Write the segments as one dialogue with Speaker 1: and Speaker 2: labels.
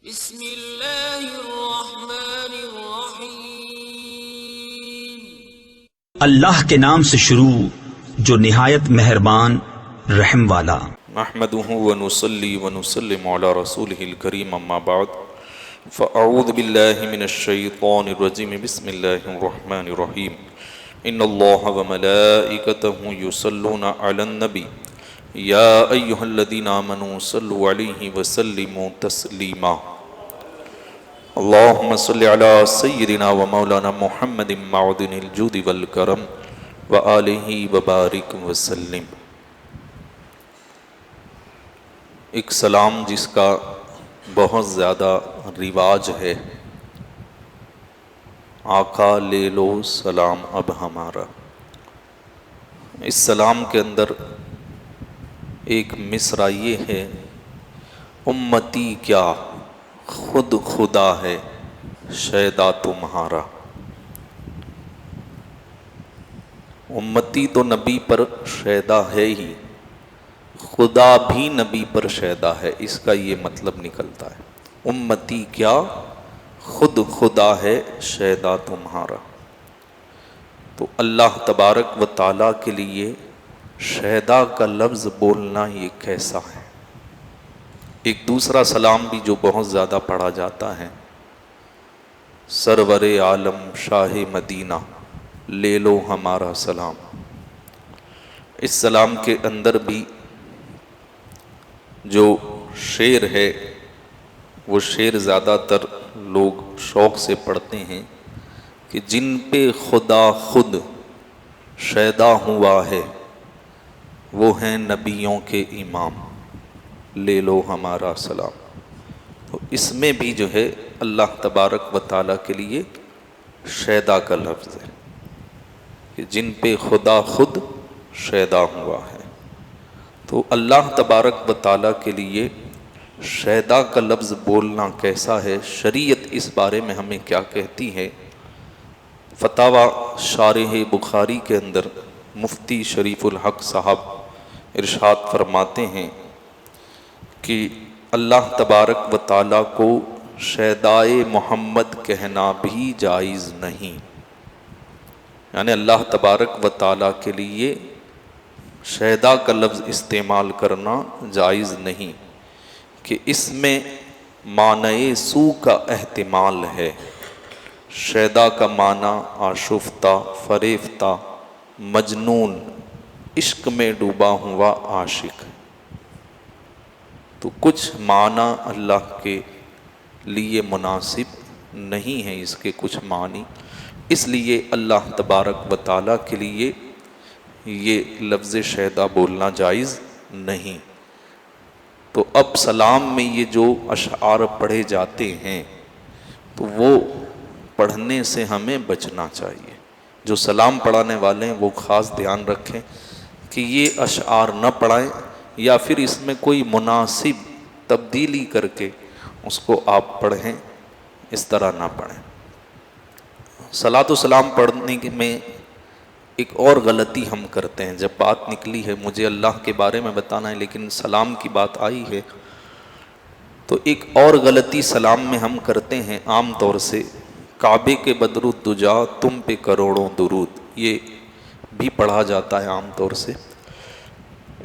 Speaker 1: بسم اللہ الرحمن الرحیم۔
Speaker 2: اللہ کے نام سے شروع جو نہایت مہربان رحم والا۔
Speaker 3: نحمده ونصلي ونسلم على رسوله الكريم اما بعد فاعوذ بالله من الشيطان الرجيم بسم الله الرحمن الرحيم ان الله وملائكته يصلون على النبي يا ايها الذين امنوا صلوا عليه وسلموا تسليما اللهم صل على سيدنا ومولانا محمد معدن الجود والكرم وآله وبارك وسلم۔ ایک سلام جس کا بہت زیادہ رواج ہے، آقا لے لو سلام اب ہمارا۔ اس سلام کے اندر ایک مصرع یہ ہے، امتی کیا خود خدا ہے شیدا تمہارا۔ امتی تو نبی پر شیدا ہے ہی، خدا بھی نبی پر شیدا ہے، اس کا یہ مطلب نکلتا ہے۔ امتی کیا خود خدا ہے شیدا تمہارا۔ تو اللہ تبارک و تعالیٰ کے لیے شیدا کا لفظ بولنا یہ کیسا ہے۔ ایک دوسرا سلام بھی جو بہت زیادہ پڑھا جاتا ہے، سرور عالم شاہ مدینہ لے لو ہمارا سلام۔ اس سلام کے اندر بھی جو شعر ہے وہ شعر زیادہ تر لوگ شوق سے پڑھتے ہیں کہ جن پہ خدا خود شیدا ہوا ہے وہ ہیں نبیوں کے امام، لے لو ہمارا سلام۔ تو اس میں بھی جو ہے اللہ تبارک و تعالیٰ کے لیے شیدا کا لفظ ہے کہ جن پہ خدا خود شیدا ہوا ہے۔ تو اللہ تبارک و تعالیٰ کے لیے شیدا کا لفظ بولنا کیسا ہے، شریعت اس بارے میں ہمیں کیا کہتی ہے۔ فتاوی شارح بخاری کے اندر مفتی شریف الحق صاحب ارشاد فرماتے ہیں کہ اللہ تبارک و تعالیٰ کو شیدائے محمد کہنا بھی جائز نہیں، یعنی اللہ تبارک و تعالیٰ کے لیے شیدا کا لفظ استعمال کرنا جائز نہیں، کہ اس میں معنی سو کا احتمال ہے۔ شیدا کا معنی آشفتہ، فریفتہ، مجنون، عشق میں ڈوبا ہوا عاشق۔ تو کچھ معنی اللہ کے لیے مناسب نہیں ہے، اس کے کچھ معنی، اس لیے اللہ تبارک و تعالیٰ کے لیے یہ لفظ شیدا بولنا جائز نہیں۔ تو اب سلام میں یہ جو اشعار پڑھے جاتے ہیں تو وہ پڑھنے سے ہمیں بچنا چاہیے۔ جو سلام پڑھانے والے ہیں وہ خاص دھیان رکھیں کہ یہ اشعار نہ پڑھائیں، یا پھر اس میں کوئی مناسب تبدیلی کر کے اس کو آپ پڑھیں، اس طرح نہ پڑھیں۔ صلاۃ و سلام پڑھنے میں ایک اور غلطی ہم کرتے ہیں، جب بات نکلی ہے مجھے اللہ کے بارے میں بتانا ہے لیکن سلام کی بات آئی ہے، تو ایک اور غلطی سلام میں ہم کرتے ہیں عام طور سے، کعبے کے بدر الدجا تم پہ کروڑوں درود، یہ بھی پڑھا جاتا ہے عام طور سے۔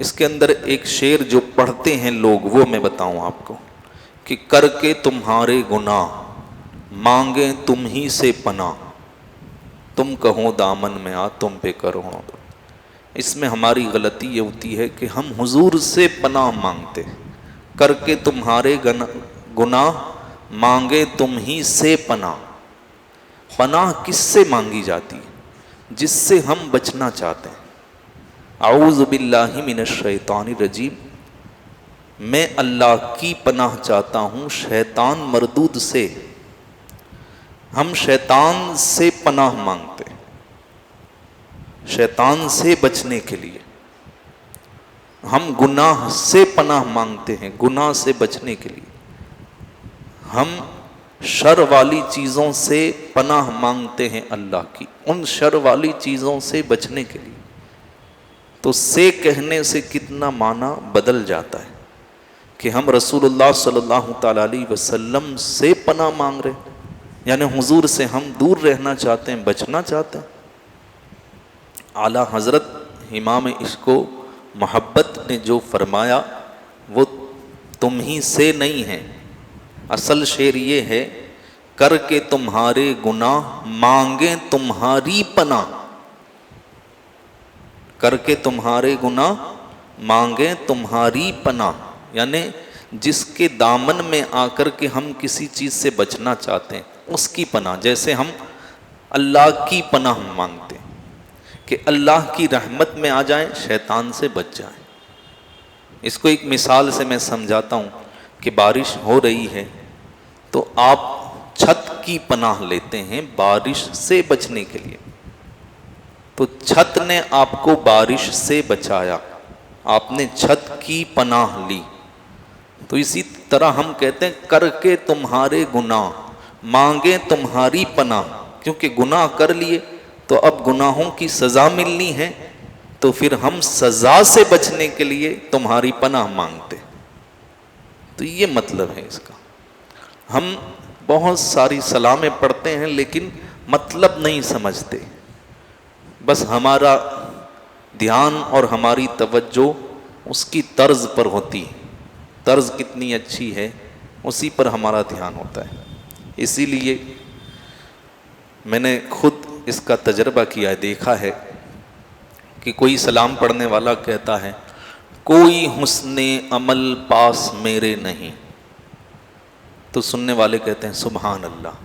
Speaker 3: اس کے اندر ایک شعر جو پڑھتے ہیں لوگ وہ میں بتاؤں آپ کو، کہ کر کے تمہارے گناہ مانگیں تم ہی سے پناہ، تم کہو دامن میں آ تم پہ کروڑوں درود۔ اس میں ہماری غلطی یہ ہوتی ہے کہ ہم حضور سے پناہ مانگتے، کر کے تمہارے گناہ مانگے تم ہی سے پناہ۔ پناہ کس سے مانگی جاتی ہے؟ جس سے ہم بچنا چاہتے ہیں۔ اعوذ باللہ من الشیطان الرجیم، میں اللہ کی پناہ چاہتا ہوں شیطان مردود سے۔ ہم شیطان سے پناہ مانگتے ہیں، شیطان سے بچنے کے لیے۔ ہم گناہ سے پناہ مانگتے ہیں، گناہ سے بچنے کے لیے۔ ہم شر والی چیزوں سے پناہ مانگتے ہیں اللہ کی، ان شر والی چیزوں سے بچنے کے لیے۔ تو سے کہنے سے کتنا معنی بدل جاتا ہے کہ ہم رسول اللہ صلی اللہ تعالیٰ علیہ وسلم سے پناہ مانگ رہے ہیں، یعنی حضور سے ہم دور رہنا چاہتے ہیں، بچنا چاہتے ہیں۔ اعلیٰ حضرت امام عشق و محبت نے جو فرمایا وہ تم ہی سے نہیں ہے، اصل شعر یہ ہے، کر کے تمہارے گناہ مانگیں تمہاری پناہ، کر کے تمہارے گناہ مانگیں تمہاری پناہ، یعنی جس کے دامن میں آ کر کے ہم کسی چیز سے بچنا چاہتے ہیں اس کی پناہ، جیسے ہم اللہ کی پناہ مانگتے ہیں کہ اللہ کی رحمت میں آ جائیں، شیطان سے بچ جائیں۔ اس کو ایک مثال سے میں سمجھاتا ہوں کہ بارش ہو رہی ہے تو آپ چھت کی پناہ لیتے ہیں بارش سے بچنے کے لیے، تو چھت نے آپ کو بارش سے بچایا، آپ نے چھت کی پناہ لی۔ تو اسی طرح ہم کہتے ہیں کر کے تمہارے گناہ مانگے تمہاری پناہ، کیونکہ گناہ کر لیے تو اب گناہوں کی سزا ملنی ہے، تو پھر ہم سزا سے بچنے کے لیے تمہاری پناہ مانگتے۔ تو یہ مطلب ہے اس کا۔ ہم بہت ساری سلامیں پڑھتے ہیں لیکن مطلب نہیں سمجھتے، بس ہمارا دھیان اور ہماری توجہ اس کی طرز پر ہوتی ہے، طرز کتنی اچھی ہے اسی پر ہمارا دھیان ہوتا ہے۔ اسی لیے میں نے خود اس کا تجربہ کیا ہے، دیکھا ہے کہ کوئی سلام پڑھنے والا کہتا ہے کوئی حسن عمل پاس میرے نہیں، تو سننے والے کہتے ہیں سبحان اللہ،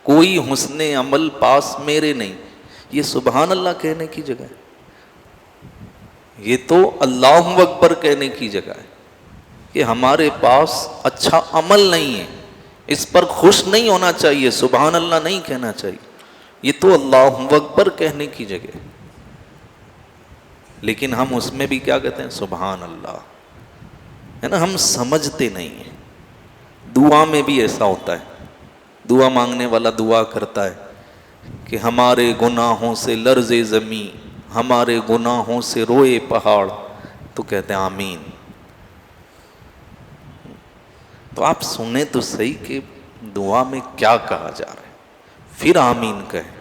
Speaker 3: کوئی حسن عمل پاس میرے نہیں، یہ سبحان اللہ کہنے کی جگہ ہے، یہ تو اللہ اکبر کہنے کی جگہ ہے کہ ہمارے پاس اچھا عمل نہیں ہے، اس پر خوش نہیں ہونا چاہیے، سبحان اللہ نہیں کہنا چاہیے، یہ تو اللہ اکبر کہنے کی جگہ ہے۔ لیکن ہم اس میں بھی کیا کہتے ہیں سبحان اللہ، ہے نا، ہم سمجھتے نہیں ہیں۔ دعا میں بھی ایسا ہوتا ہے، دعا مانگنے والا دعا کرتا ہے کہ ہمارے گناہوں سے لرزے زمین، ہمارے گناہوں سے روئے پہاڑ، تو کہتے ہیں آمین۔ تو آپ سنیں تو صحیح کہ دعا میں کیا کہا جا رہا ہے، پھر آمین کہیں۔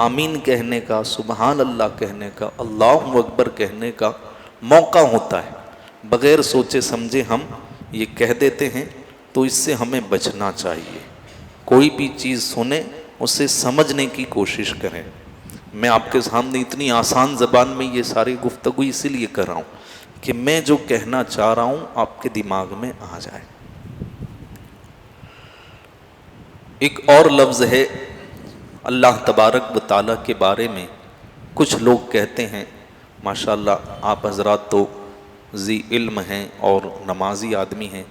Speaker 3: آمین کہنے کا، سبحان اللہ کہنے کا، اللہ اکبر کہنے کا موقع ہوتا ہے، بغیر سوچے سمجھے ہم یہ کہہ دیتے ہیں، تو اس سے ہمیں بچنا چاہیے۔ کوئی بھی چیز سنیں اسے سمجھنے کی کوشش کریں۔ میں آپ کے سامنے اتنی آسان زبان میں یہ ساری گفتگو اسی لیے کر رہا ہوں کہ میں جو کہنا چاہ رہا ہوں آپ کے دماغ میں آ جائے۔ ایک اور لفظ ہے اللہ تبارک و تعالیٰ کے بارے میں، کچھ لوگ کہتے ہیں، ماشاءاللہ آپ حضرات تو ذی علم ہیں اور نمازی آدمی ہیں،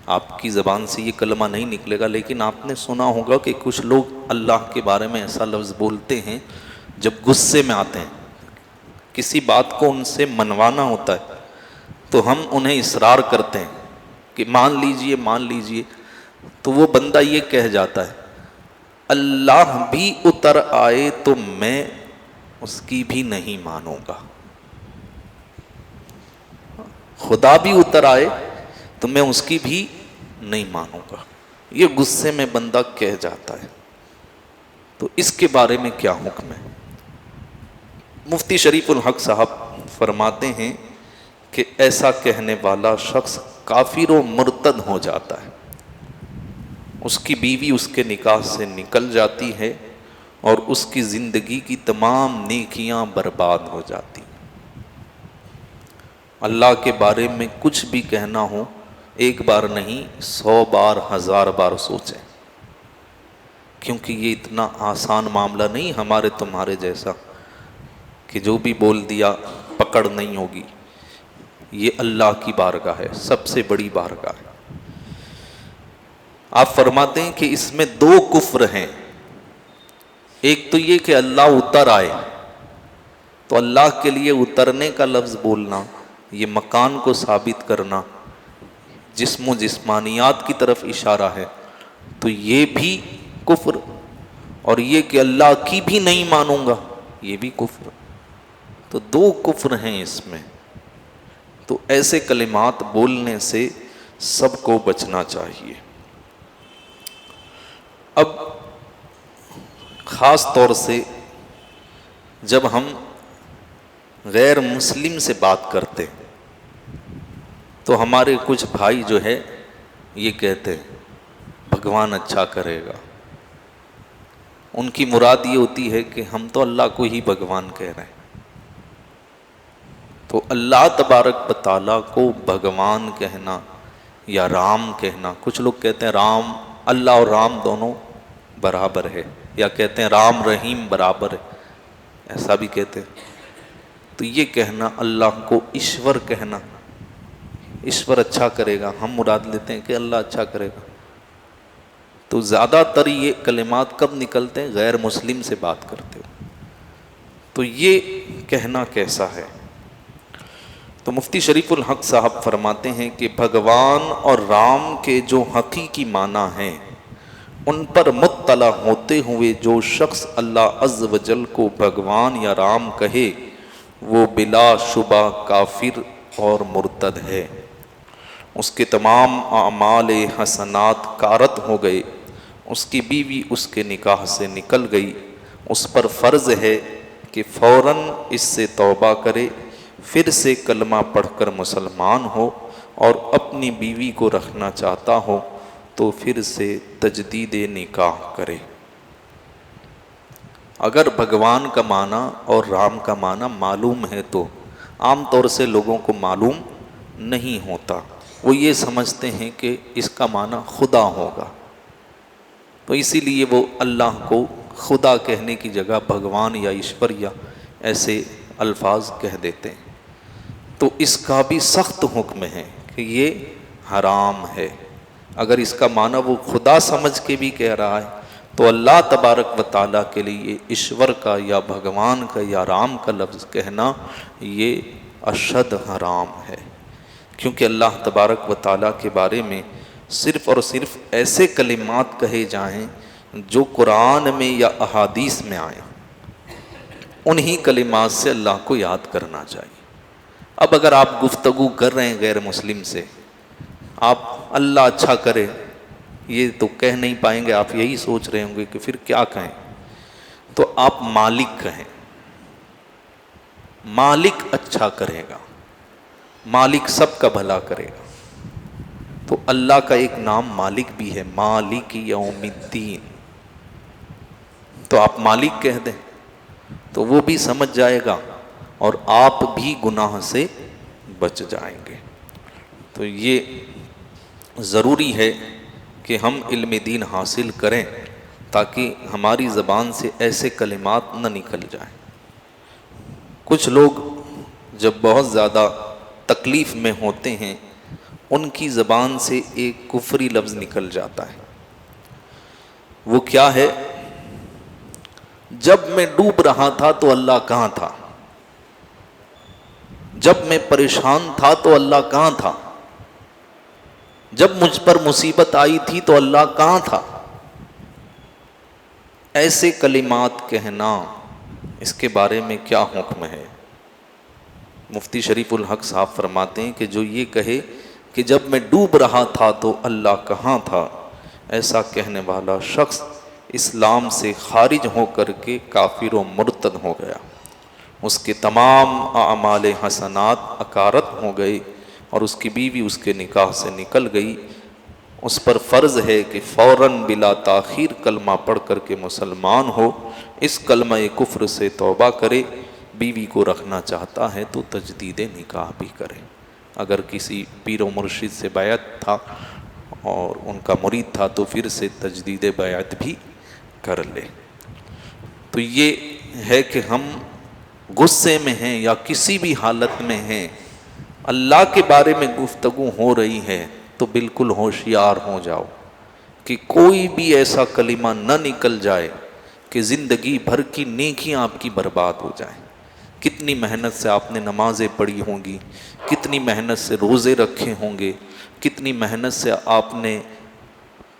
Speaker 3: آپ کی زبان سے یہ کلمہ نہیں نکلے گا، لیکن آپ نے سنا ہوگا کہ کچھ لوگ اللہ کے بارے میں ایسا لفظ بولتے ہیں جب غصے میں آتے ہیں، کسی بات کو ان سے منوانا ہوتا ہے تو ہم انہیں اصرار کرتے ہیں کہ مان لیجئے مان لیجئے، تو وہ بندہ یہ کہہ جاتا ہے اللہ بھی اتر آئے تو میں اس کی بھی نہیں مانوں گا، خدا بھی اتر آئے تو میں اس کی بھی نہیں مانوں گا، یہ غصے میں بندہ کہہ جاتا ہے۔ تو اس کے بارے میں کیا حکم ہے؟ مفتی شریف الحق صاحب فرماتے ہیں کہ ایسا کہنے والا شخص کافر و مرتد ہو جاتا ہے، اس کی بیوی اس کے نکاح سے نکل جاتی ہے اور اس کی زندگی کی تمام نیکیاں برباد ہو جاتی ہیں۔ اللہ کے بارے میں کچھ بھی کہنا ہو، ایک بار نہیں 100 بار 1000 بار سوچیں، کیونکہ یہ اتنا آسان معاملہ نہیں ہمارے تمہارے جیسا کہ جو بھی بول دیا پکڑ نہیں ہوگی۔ یہ اللہ کی بارگاہ ہے، سب سے بڑی بارگاہ ہے۔ آپ فرماتے ہیں کہ اس میں 2 کفر ہیں، ایک تو یہ کہ اللہ اتر آئے، تو اللہ کے لیے اترنے کا لفظ بولنا، یہ مکان کو ثابت کرنا، جسم و جسمانیات کی طرف اشارہ ہے، تو یہ بھی کفر، اور یہ کہ اللہ کی بھی نہیں مانوں گا، یہ بھی کفر۔ تو 2 کفر ہیں اس میں تو ایسے کلمات بولنے سے سب کو بچنا چاہیے۔ اب خاص طور سے جب ہم غیر مسلم سے بات کرتے تو ہمارے کچھ بھائی جو ہے یہ کہتے ہیں بھگوان اچھا کرے گا۔ ان کی مراد یہ ہوتی ہے کہ ہم تو اللہ کو ہی بھگوان کہہ رہے ہیں، تو اللہ تبارک و تعالیٰ کو بھگوان کہنا یا رام کہنا، کچھ لوگ کہتے ہیں رام، اللہ اور رام دونوں برابر ہے، یا کہتے ہیں رام رحیم برابر ہے، ایسا بھی کہتے ہیں۔ تو یہ کہنا، اللہ کو ایشور کہنا، ایشور اچھا کرے گا، ہم مراد لیتے ہیں کہ اللہ اچھا کرے گا۔ تو زیادہ تر یہ کلمات کب نکلتے ہیں؟ غیر مسلم سے بات کرتے ہو۔ تو یہ کہنا کیسا ہے؟ تو مفتی شریف الحق صاحب فرماتے ہیں کہ بھگوان اور رام کے جو حقیقی معنی ہیں ان پر مطلع ہوتے ہوئے جو شخص اللہ عز و جل کو بھگوان یا رام کہے وہ بلا شبہ کافر اور مرتد ہے، اس کے تمام اعمال حسنات کارت ہو گئے، اس کی بیوی اس کے نکاح سے نکل گئی، اس پر فرض ہے کہ فوراً اس سے توبہ کرے، پھر سے کلمہ پڑھ کر مسلمان ہو، اور اپنی بیوی کو رکھنا چاہتا ہو تو پھر سے تجدید نکاح کرے۔ اگر بھگوان کا معنی اور رام کا معنی معلوم ہے تو عام طور سے لوگوں کو معلوم نہیں ہوتا، وہ یہ سمجھتے ہیں کہ اس کا معنی خدا ہوگا، تو اسی لیے وہ اللہ کو خدا کہنے کی جگہ بھگوان یا ایشور یا ایسے الفاظ کہہ دیتے ہیں۔ تو اس کا بھی سخت حکم ہے کہ یہ حرام ہے۔ اگر اس کا معنی وہ خدا سمجھ کے بھی کہہ رہا ہے تو اللہ تبارک و تعالیٰ کے لیے ایشور کا یا بھگوان کا یا رام کا لفظ کہنا یہ اشد حرام ہے، کیونکہ اللہ تبارک و تعالیٰ کے بارے میں صرف اور صرف ایسے کلمات کہے جائیں جو قرآن میں یا احادیث میں آئیں، انہی کلمات سے اللہ کو یاد کرنا چاہیے۔ اب اگر آپ گفتگو کر رہے ہیں غیر مسلم سے، آپ اللہ اچھا کرے یہ تو کہہ نہیں پائیں گے، آپ یہی سوچ رہے ہوں گے کہ پھر کیا کہیں، تو آپ مالک کہیں، مالک اچھا کرے گا، مالک سب کا بھلا کرے گا۔ تو اللہ کا ایک نام مالک بھی ہے، مالک یوم الدین، تو آپ مالک کہہ دیں تو وہ بھی سمجھ جائے گا اور آپ بھی گناہ سے بچ جائیں گے۔ تو یہ ضروری ہے کہ ہم علم دین حاصل کریں تاکہ ہماری زبان سے ایسے کلمات نہ نکل جائیں۔ کچھ لوگ جب بہت زیادہ تکلیف میں ہوتے ہیں ان کی زبان سے ایک کفری لفظ نکل جاتا ہے، وہ کیا ہے؟ جب میں ڈوب رہا تھا تو اللہ کہاں تھا، جب میں پریشان تھا تو اللہ کہاں تھا، جب مجھ پر مصیبت آئی تھی تو اللہ کہاں تھا۔ ایسے کلمات کہنا، اس کے بارے میں کیا حکم ہے؟ مفتی شریف الحق صاحب فرماتے ہیں کہ جو یہ کہے کہ جب میں ڈوب رہا تھا تو اللہ کہاں تھا، ایسا کہنے والا شخص اسلام سے خارج ہو کر کے کافر و مرتد ہو گیا، اس کے تمام اعمال حسنات اکارت ہو گئے اور اس کی بیوی اس کے نکاح سے نکل گئی، اس پر فرض ہے کہ فوراً بلا تاخیر کلمہ پڑھ کر کے مسلمان ہو، اس کلمہ کفر سے توبہ کرے، بیوی کو رکھنا چاہتا ہے تو تجدید نکاح بھی کرے۔ اگر کسی پیر و مرشد سے بیعت تھا اور ان کا مرید تھا تو پھر سے تجدید بیعت بھی کر لے۔ تو یہ ہے کہ ہم غصے میں ہیں یا کسی بھی حالت میں ہیں، اللہ کے بارے میں گفتگو ہو رہی ہے تو بالکل ہوشیار ہو جاؤ کہ کوئی بھی ایسا کلمہ نہ نکل جائے کہ زندگی بھر کی نیکیاں آپ کی برباد ہو جائیں۔ کتنی محنت سے آپ نے نمازیں پڑھی ہوں گی، کتنی محنت سے روزے رکھے ہوں گے، کتنی محنت سے آپ نے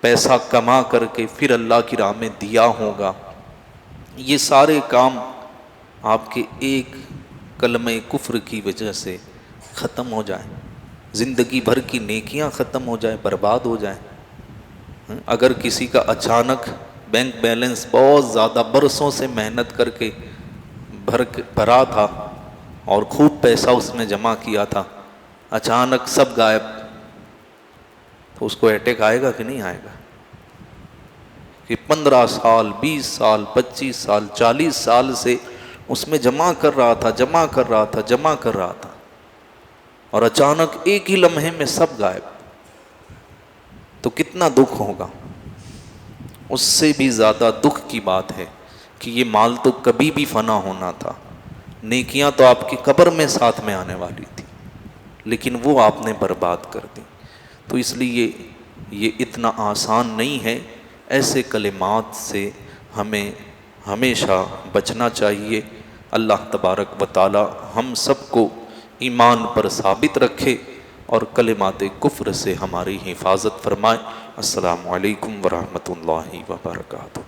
Speaker 3: پیسہ کما کر کے پھر اللہ کی راہ میں دیا ہوگا، یہ سارے کام آپ کے ایک کلمہ کفر کی وجہ سے ختم ہو جائیں، زندگی بھر کی نیکیاں ختم ہو جائیں، برباد ہو جائیں۔ اگر کسی کا اچانک بینک بیلنس بہت زیادہ برسوں سے محنت کر کے بھرا تھا اور خوب پیسہ اس میں جمع کیا تھا، اچانک سب غائب، تو اس کو اٹیک آئے گا کہ نہیں آئے گا؟ کہ 15 سال 20 سال 25 سال 40 سال سے اس میں جمع کر رہا تھا اور اچانک ایک ہی لمحے میں سب غائب، تو کتنا دکھ ہوگا؟ اس سے بھی زیادہ دکھ کی بات ہے کہ یہ مال تو کبھی بھی فنا ہونا تھا، نیکیاں تو آپ کی قبر میں ساتھ میں آنے والی تھی، لیکن وہ آپ نے برباد کر دی۔ تو اس لیے یہ اتنا آسان نہیں ہے، ایسے کلمات سے ہمیں ہمیشہ بچنا چاہیے۔ اللہ تبارک و تعالی ہم سب کو ایمان پر ثابت رکھے اور کلمات کفر سے ہماری حفاظت فرمائے۔ السلام علیکم ورحمۃ اللہ وبرکاتہ۔